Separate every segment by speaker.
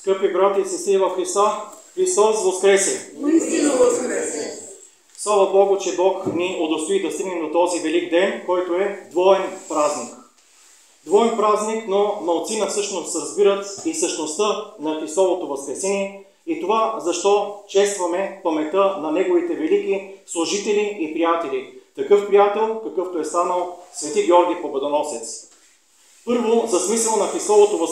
Speaker 1: Скъпи брати и сестри в Христа, Христос воскресе!
Speaker 2: Наистина воскресе!
Speaker 1: Слава Богу, че Бог ни удостои да стигнем до този велик ден, който е двоен празник. Двоен празник, но малцина всъщност разбират и същността на Христовото възкресение и това защо честваме паметта на Неговите велики служители и приятели. Такъв приятел, какъвто е станал Свети Георги Победоносец. Първо, за смисъл на Христовото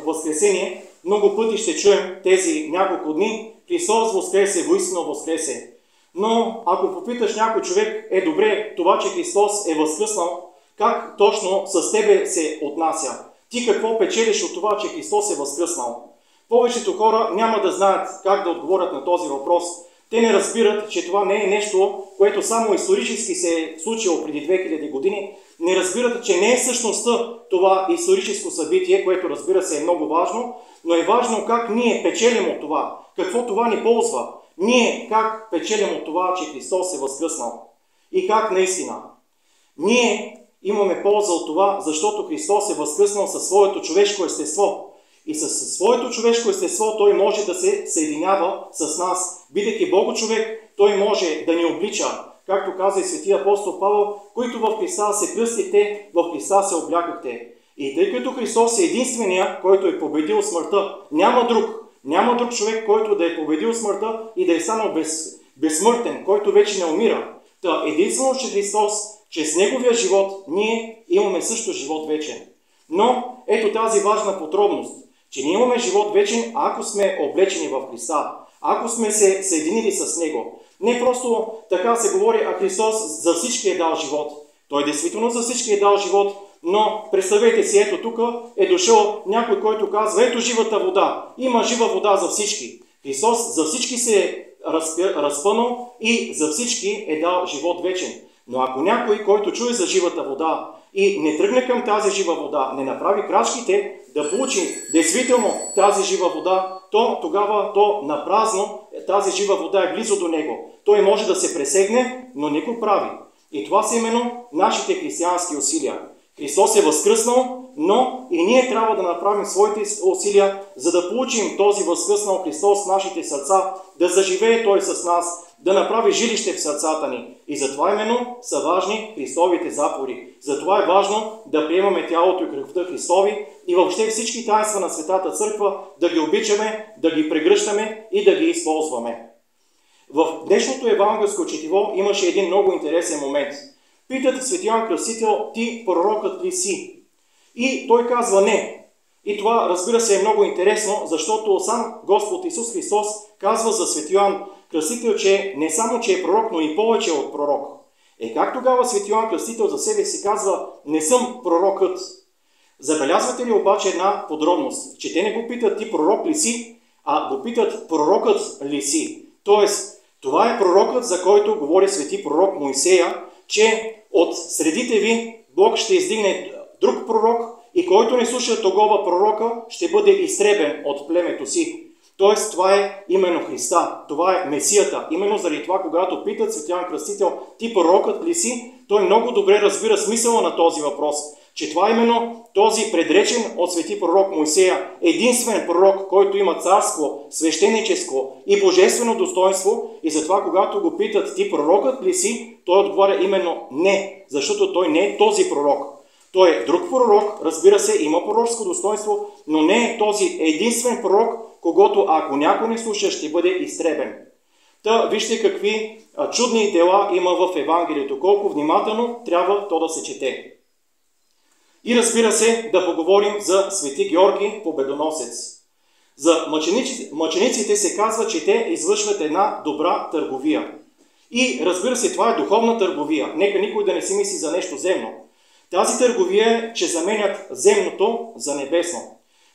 Speaker 1: възкресение, много пъти ще чуем тези няколко дни: Христос воскресе, воистина воскресе. Но ако попиташ някой човек, добре, това, че Христос е възкръснал, как точно с тебе се отнася? Ти какво печелиш от това, че Христос е възкръснал? Повечето хора няма да знаят как да отговорят на този въпрос. Те не разбират, че това не е нещо, което само исторически се е случило преди 2000 години. Не разбират, че не е същността това историческо събитие, което разбира се е много важно, но е важно как ние печелим от това, какво това ни ползва. Ние как печелим от това, че Христос е възкръснал и как наистина. Ние имаме полза от това, защото Христос е възкръснал със своето човешко естество. И със своето човешко естество Той може да се съединява с нас. Бидейки Богочовек, Той може да ни облича. Както каза и светия апостол Павел, които в Христа се кръстихте, в Христа се облякахте. И тъй като Христос е единствения, който е победил смъртта, няма друг човек, който да е победил смъртта и да е станал безсмъртен, който вече не умира. Та единствено, че Христос, че с Неговия живот ние имаме също живот вечен. Но ето тази важна подробност, че ние имаме живот вечен, ако сме облечени в Христа, ако сме се съединили с Него. Не просто така се говори, а Христос за всички е дал живот. Той действително за всички е дал живот, но представете си, ето тук е дошъл някой, който казва: ето живата вода, има жива вода за всички. Христос за всички се е разпънал и за всички е дал живот вечен. Но ако някой, който чуе за живата вода и не тръгне към тази жива вода, не направи крачките да получи действително тази жива вода, то тогава напразно тази жива вода е близо до него. Той може да се пресегне, но не го прави. И това са именно нашите християнски усилия. Христос е възкръснал, но и ние трябва да направим своите усилия, за да получим този възкръснал Христос в нашите сърца, да заживее Той с нас, да направи жилище в сърцата ни. И затова именно са важни Христовите заповеди. Затова е важно да приемаме тялото и кръвта Христови и въобще всички таинства на Светата Църква да ги обичаме, да ги прегръщаме и да ги използваме. В днешното евангелско четиво имаше един много интересен момент. Питат Свети Йоан Кръстител: ти пророкът ли си? И той казва: не. И това, разбира се, е много интересно, защото сам Господ Исус Христос казва за Свети Йоан Кръстител, че не само, че е пророк, но и повече от пророк. Как тогава Свети Йоан Кръстител за себе си казва: не съм пророкът? Забелязвате ли обаче една подробност, че те не го питат: ти пророк ли си, а го питат: пророкът ли си? Тоест, това е пророкът, за който говори свети пророк Моисея, че от средите ви Бог ще издигне друг пророк и който не слуша тогова пророка, ще бъде изтребен от племето си. Тоест, това е именно Христа, това е Месията. Именно заради това, когато питат Свети Йоан Кръстител: ти пророкът ли си, той много добре разбира смисъла на този въпрос. Че това е именно този предречен от свети пророк Моисея, единствен пророк, който има царско, свещеническо и божествено достоинство, и затова, когато го питат: ти пророкът ли си, той отговаря именно не, защото той не е този пророк. Той е друг пророк, разбира се, има пророчско достоинство, но не е този единствен пророк, когото ако някой не слуша, ще бъде изтребен. Та вижте какви чудни дела има в Евангелието, колко внимателно трябва то да се чете. И разбира се, да поговорим за Свети Георги Победоносец. За мъчениците се казва, че те извършват една добра търговия. И разбира се, това е духовна търговия. Нека никой да не си мисли за нещо земно. Тази търговия е, че заменят земното за небесно.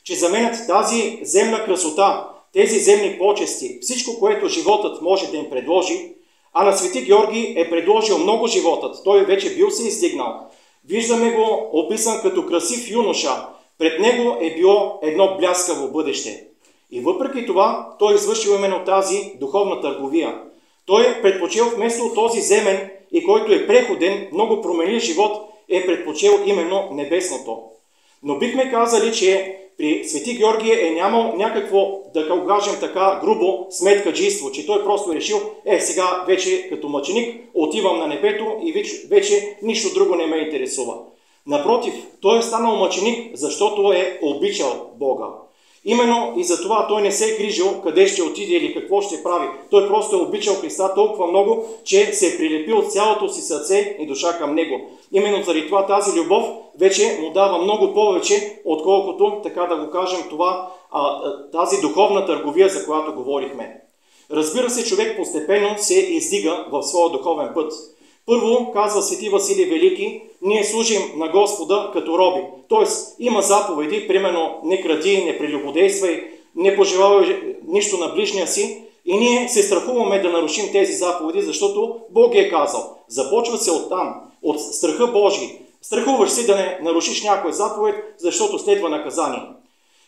Speaker 1: Че заменят тази земна красота, тези земни почести, всичко, което животът може да им предложи, а на Свети Георги е предложил много животът. Той вече бил се издигнал. Виждаме го описан като красив юноша. Пред него е било едно бляскаво бъдеще. И въпреки това, той извършил именно тази духовна търговия. Той е предпочел вместо този земен и който е преходен, много променлив живот, е предпочел именно небесното. Но бихме казали, че При Свети Георгий е нямал някакво, да го кажем така, грубо сметкаджийство, че той просто е решил, сега вече като мъченик отивам на небето и вече нищо друго не ме интересува. Напротив, той е станал мъченик, защото е обичал Бога. Именно и за това той не се е грижил къде ще отиде или какво ще прави. Той просто е обичал Христа толкова много, че се е прилепил цялото си сърце и душа към Него. Именно заради това тази любов вече му дава много повече, отколкото, така да го кажем, тази духовна търговия, за която говорихме. Разбира се, човек постепенно се издига в своя духовен път. Първо, казва Свети Василий Велики, ние служим на Господа като роби. Тоест, има заповеди, примерно не кради, не прелюбодействай, не пожелавай нищо на ближния си. И ние се страхуваме да нарушим тези заповеди, защото Бог е казал. Започва се оттам, от страха Божий. Страхуваш се да не нарушиш някоя заповед, защото следва наказание.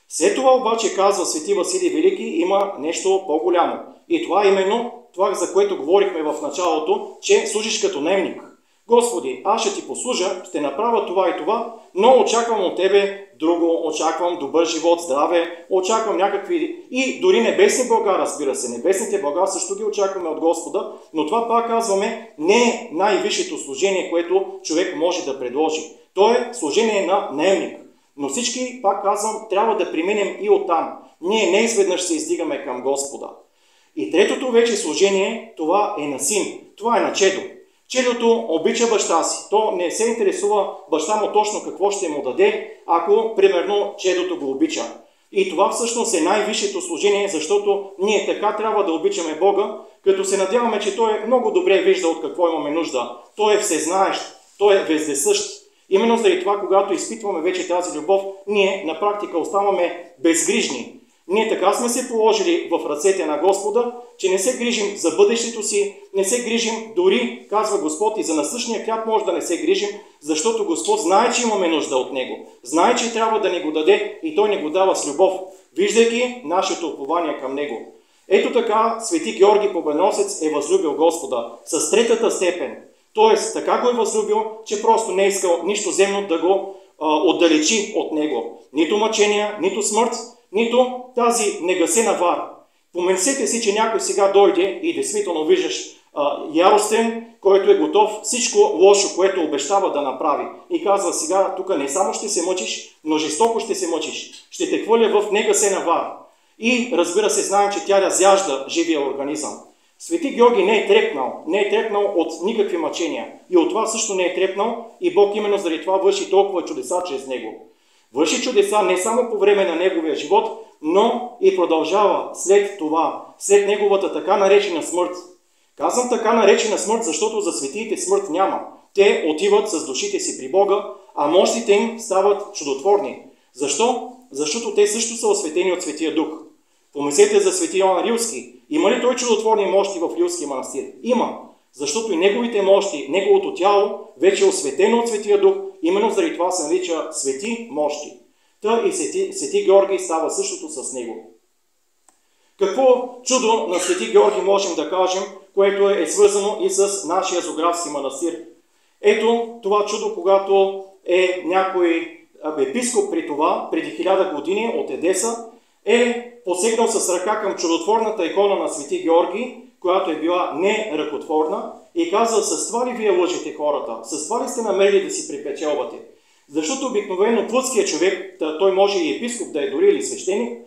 Speaker 1: След това обаче, казва Свети Василий Велики, има нещо по-голямо. И това именно това, за което говорихме в началото, че служиш като наемник. Господи, аз ще ти послужа, ще направя това и това, но очаквам от тебе друго, очаквам добър живот, здраве, очаквам някакви и дори небесни блага, разбира се. Небесните блага също ги очакваме от Господа, но това пак казваме не е най-висшето служение, което човек може да предложи. То е служение на наемник. Но всички, пак казвам, трябва да преминем и оттам. Ние не изведнъж се издигаме към Господа. И третото вече служение, това е на син, това е на чедо. Чедото обича баща си. То не се интересува баща му точно какво ще му даде, ако, примерно, чедото го обича. И това всъщност е най-висшето служение, защото ние така трябва да обичаме Бога, като се надяваме, че Той много добре вижда от какво имаме нужда. Той е всезнаещ, Той е вездесъщ. Именно заради това, когато изпитваме вече тази любов, ние на практика оставаме безгрижни. Ние така сме се положили в ръцете на Господа, че не се грижим за бъдещето си, не се грижим дори, казва Господ, и за насъщния хляб може да не се грижим, защото Господ знае, че имаме нужда от Него. Знае, че трябва да ни го даде и Той ни го дава с любов, виждайки нашето упование към Него. Ето така Свети Георги Победоносец е възлюбил Господа с третата степен. Тоест, така го е възлюбил, че просто не е искал нищо земно да го отдалечи от Него. Нито мъчения, нито смърт, нито тази негасена вар. Помислете си, че някой сега дойде и действително виждаш яростен, който е готов всичко лошо, което обещава да направи. И казва сега, тук не само ще се мъчиш, но жестоко ще се мъчиш. Ще те хвърля в негасена вар. И разбира се, знаем, че тя разяжда живия организъм. Свети Георги не е трепнал от никакви мъчения. И от това също не е трепнал и Бог именно заради това върши толкова чудеса чрез него. Върши чудеса не само по време на неговия живот, но и продължава след това, след неговата така наречена смърт. Казвам така наречена смърт, защото за светиите смърт няма. Те отиват с душите си при Бога, а мощите им стават чудотворни. Защо? Защото те също са осветени от Светия Дух. Помислете за Свети Йоан Рилски. Има ли той чудотворни мощи в Рилския манастир? Има. Защото и неговите мощи, неговото тяло вече е осветено от Светия Дух, именно заради това се нарича свети мощи. Та и Свети Георги става същото с него. Какво чудо на Свети Георги можем да кажем, което е свързано и с нашия Зографски манастир? Ето това чудо, когато е някой епископ при това, преди 1000 години от Едеса, е посегнал с ръка към чудотворната икона на Свети Георги, която е била не ръкотворна, и казва, с това ли вие лъжете хората? С това ли сте намерили да си припечелвате? Защото обикновено плътският човек, той може и епископ да е дори или свещеник,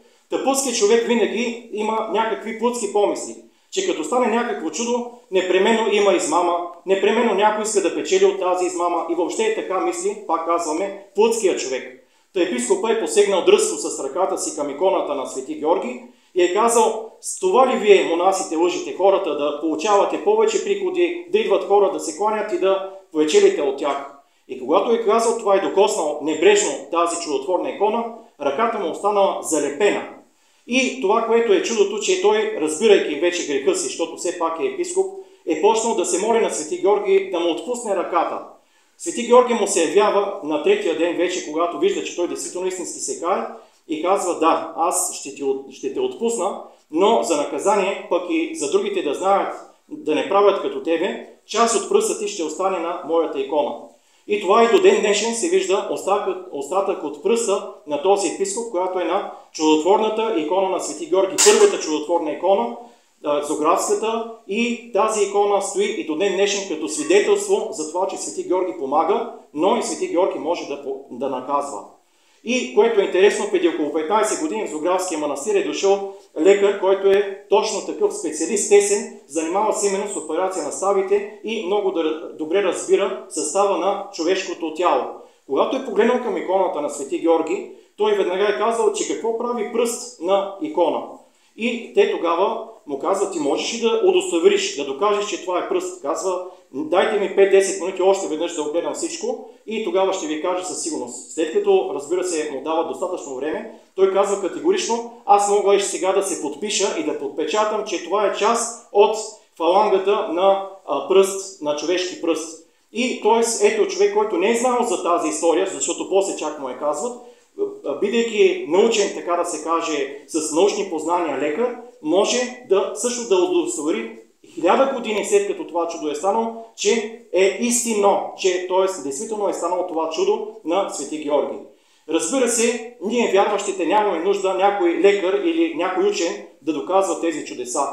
Speaker 1: плътският човек винаги има някакви плътски помисли, че като стане някакво чудо, непременно има измама, непременно някой иска да печели от тази измама и въобще е така мисли, пак казваме, плътският човек. Та епископът е посегнал дръзко с ръката си към иконата на Свети Георги и е казал, с това ли вие, монасите, лъжите хората да получавате повече приходи, да идват хора да се кланят и да печелите от тях? И когато е казал това и докоснал небрежно тази чудотворна икона, ръката му останала залепена. И това, което е чудото, че той, разбирайки вече греха си, защото все пак е епископ, е почнал да се моли на Свети Георги да му отпусне ръката. Свети Георги му се явява на третия ден вече, когато вижда, че той действително истински се кае и казва, да, аз ще те отпусна, но за наказание, пък и за другите да знаят, да не правят като тебе, част от пръстът ти ще остане на моята икона. И това и до ден днешен се вижда остатък от пръста на този епископ, която е на чудотворната икона на Свети Георги, първата чудотворна икона, зографската, и тази икона стои и до ден днешен като свидетелство за това, че Свети Георги помага, но и Свети Георги може да наказва. И което е интересно, преди около 15 години в Зографския манастир е дошъл лекар, който е точно такъв специалист, тесен, занимава се именно с операция на ставите и много добре разбира състава на човешкото тяло. Когато е погледнал към иконата на Свети Георги, той веднага е казал, че какво прави пръст на икона. И те тогава му казват, ти можеш ли да удостовериш, да докажеш, че това е пръст. Казва, дайте ми 5-10 минути още веднъж да огледам всичко и тогава ще ви кажа със сигурност. След като, разбира се, му дава достатъчно време, той казва категорично, аз мога сега да се подпиша и да подпечатам, че това е част от фалангата на пръст, на човешки пръст. И т.е. ето човек, който не е знал за тази история, защото после чак му я казват, бидейки научен, така да се каже, с научни познания лекар, може също да удостовери 1000 години след като това чудо е станало, че е истинно, че т.е. действително е станало това чудо на Свети Георги. Разбира се, ние вярващите нямаме нужда някой лекар или някой учен да доказва тези чудеса.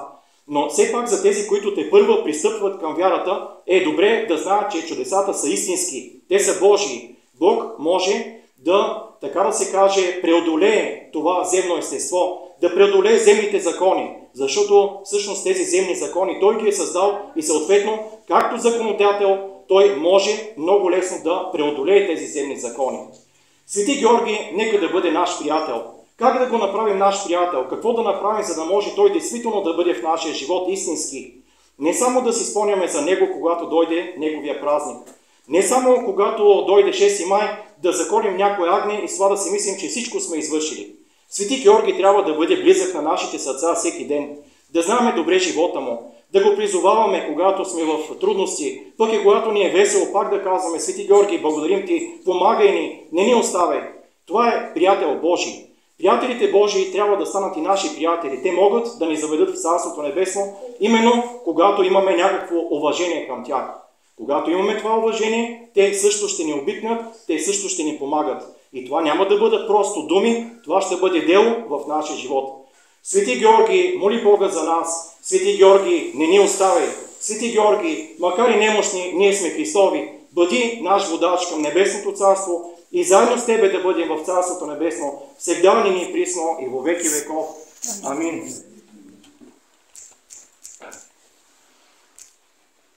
Speaker 1: Но все пак за тези, които те първа пристъпват към вярата, е добре да знаят, че чудесата са истински. Те са Божии. Бог може да, така да се каже, преодолее това земно естество, да преодолее земните закони, защото всъщност тези земни закони Той ги е създал и съответно, както законодател, Той може много лесно да преодолее тези земни закони. Свети Георги нека да бъде наш приятел. Как да го направим наш приятел? Какво да направим, за да може Той действително да бъде в нашия живот истински? Не само да си спомняме за Него, когато дойде Неговия празник. Не само когато дойде 6 май да заколим някой агне и с това да си мислим, че всичко сме извършили. Свети Георги трябва да бъде близък на нашите сърца всеки ден, да знаме добре живота му, да го призоваваме, когато сме в трудности, пък и когато ни е весело, пак да казваме, Свети Георги, благодарим ти, помагай ни, не ни оставяй. Това е приятел Божий. Приятелите Божии трябва да станат и наши приятели. Те могат да ни заведат в Царството Небесно, именно когато имаме някакво уважение към тях. Когато имаме това уважение, те също ще ни обикнат, те също ще ни помагат. И това няма да бъдат просто думи, това ще бъде дело в нашия живот. Свети Георги, моли Бога за нас. Свети Георги, не ни оставяй. Свети Георги, макар и немощни, ние сме Христови. Бъди наш водач към Небесното царство и заедно с Тебе да бъдем в Царството Небесно, всегда ни присно и во веки веков. Амин.